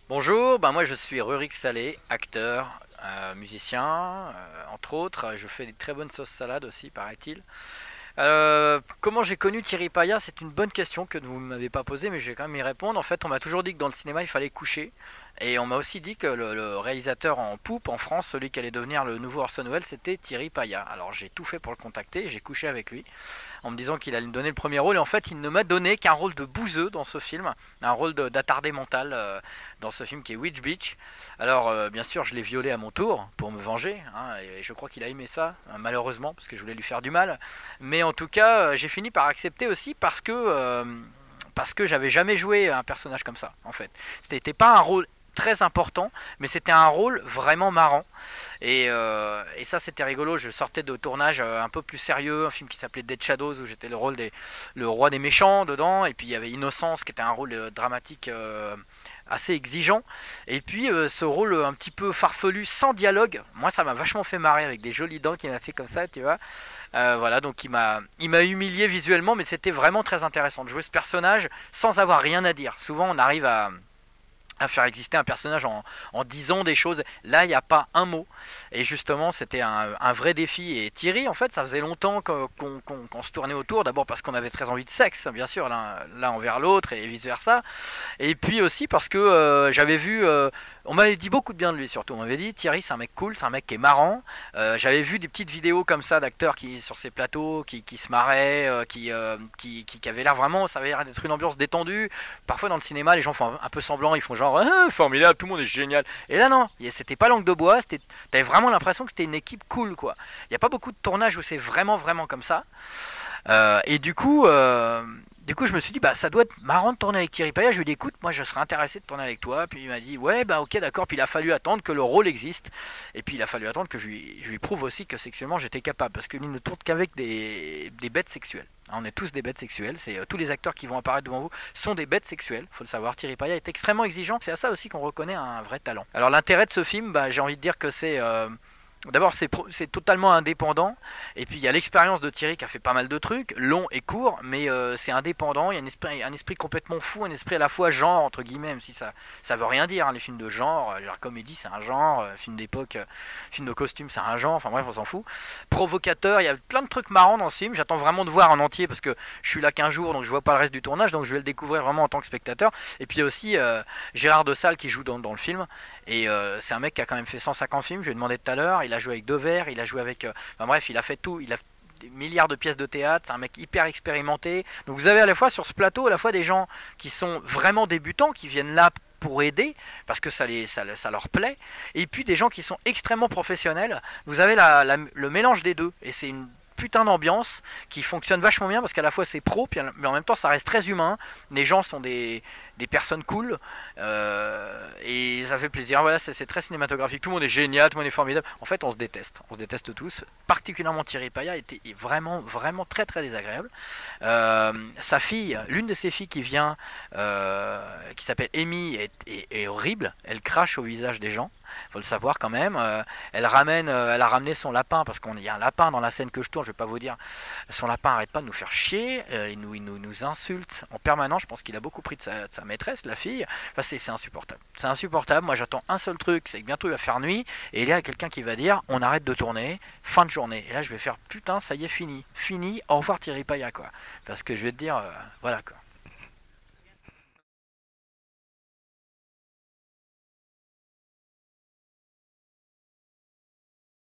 Bonjour, moi je suis Rurik Salé, acteur, musicien, entre autres. Je fais des très bonnes sauces salades aussi, paraît-il. Comment j'ai connu Thierry Paya? C'est une bonne question que vous ne m'avez pas posée, mais je vais quand même y répondre. En fait, on m'a toujours dit que dans le cinéma il fallait coucher. Et on m'a aussi dit que le réalisateur en poupe en France, celui qui allait devenir le nouveau Orson Welles, c'était Thierry Paya. Alors j'ai tout fait pour le contacter, j'ai couché avec lui en me disant qu'il allait me donner le premier rôle. Et en fait, il ne m'a donné qu'un rôle de bouseux dans ce film, un rôle d'attardé mental dans ce film qui est Witch Beach. Alors, bien sûr, je l'ai violé à mon tour pour me venger, hein, et je crois qu'il a aimé ça, malheureusement, parce que je voulais lui faire du mal. Mais en tout cas, j'ai fini par accepter aussi parce que j'avais jamais joué un personnage comme ça, en fait. C'était pas un rôle très important, mais c'était un rôle vraiment marrant. Et ça, c'était rigolo. Je sortais de tournage un peu plus sérieux, un film qui s'appelait Dead Shadows, où j'étais le roi des méchants dedans. Et puis il y avait Innocence, qui était un rôle dramatique assez exigeant. Et puis ce rôle un petit peu farfelu, sans dialogue, moi ça m'a vachement fait marrer avec des jolies dents qu'il m'a fait comme ça, tu vois. Voilà, donc il m'a humilié visuellement, mais c'était vraiment très intéressant de jouer ce personnage sans avoir rien à dire. Souvent on arrive à faire exister un personnage en disant des choses. Là, il n'y a pas un mot. Et justement, c'était un vrai défi. Et Thierry, en fait, ça faisait longtemps qu'on se tournait autour. D'abord parce qu'on avait très envie de sexe, bien sûr, l'un envers l'autre et vice-versa. Et puis aussi parce que j'avais vu... on m'avait dit beaucoup de bien de lui surtout. On m'avait dit Thierry c'est un mec cool, c'est un mec qui est marrant. J'avais vu des petites vidéos comme ça d'acteurs qui sur ces plateaux, qui se marraient, qui avaient l'air vraiment, ça avait l'air d'être une ambiance détendue. Parfois dans le cinéma les gens font un peu semblant, ils font genre ah, formidable, tout le monde est génial. Et là non, c'était pas langue de bois, t'avais vraiment l'impression que c'était une équipe cool quoi. Il n'y a pas beaucoup de tournages où c'est vraiment comme ça. Et du coup, je me suis dit, bah, ça doit être marrant de tourner avec Thierry Paya. Je lui ai dit, écoute, moi, je serais intéressé de tourner avec toi. Puis il m'a dit, ouais, bah, ok, d'accord. Puis il a fallu attendre que le rôle existe. Et puis il a fallu attendre que je lui prouve aussi que sexuellement j'étais capable. Parce qu'il ne tourne qu'avec des bêtes sexuelles. On est tous des bêtes sexuelles. C'est tous les acteurs qui vont apparaître devant vous sont des bêtes sexuelles. Faut le savoir. Thierry Paya est extrêmement exigeant. C'est à ça aussi qu'on reconnaît un vrai talent. Alors l'intérêt de ce film, bah, j'ai envie de dire que d'abord, c'est totalement indépendant. Et puis, il y a l'expérience de Thierry qui a fait pas mal de trucs, long et court, mais c'est indépendant. Il y a un esprit complètement fou, un esprit à la fois genre, entre guillemets, même si ça veut rien dire, hein, les films de genre. La comédie, c'est un genre. Film d'époque, film de costume, c'est un genre. Enfin bref, on s'en fout. Provocateur, il y a plein de trucs marrants dans ce film. J'attends vraiment de voir en entier parce que je suis là qu'un jour, donc je vois pas le reste du tournage. Donc, je vais le découvrir vraiment en tant que spectateur. Et puis, il y a aussi Gérard de Salle qui joue dans le film. Et c'est un mec qui a quand même fait 150 films, je lui ai demandé tout à l'heure. Il a joué avec Devers, il a joué avec. Enfin bref, il a fait tout. Il a des milliards de pièces de théâtre. C'est un mec hyper expérimenté. Donc vous avez à la fois sur ce plateau, à la fois des gens qui sont vraiment débutants, qui viennent là pour aider, parce que ça leur plaît. Et puis des gens qui sont extrêmement professionnels. Vous avez le mélange des deux. Et c'est une putain d'ambiance qui fonctionne vachement bien parce qu'à la fois c'est pro mais en même temps ça reste très humain, les gens sont des personnes cool, et ça fait plaisir. Voilà, c'est très cinématographique, tout le monde est génial, tout le monde est formidable. En fait on se déteste tous, particulierement Thierry Paya était vraiment très désagréable. Sa fille, l'une de ses filles qui vient, qui s'appelle Amy, est horrible, elle crache au visage des gens, faut le savoir quand même. Elle a ramené son lapin parce qu'il y a un lapin dans la scène que je tourne. Je vais pas vous dire. Son lapin arrête pas de nous faire chier. Il nous insulte en permanence. Je pense qu'il a beaucoup pris de sa maîtresse, la fille. Enfin, c'est insupportable. C'est insupportable. Moi, j'attends un seul truc, c'est que bientôt il va faire nuit et il y a quelqu'un qui va dire on arrête de tourner, fin de journée. Et là, je vais faire putain, ça y est, fini. Au revoir Thierry Paya quoi. Parce que je vais te dire, voilà quoi.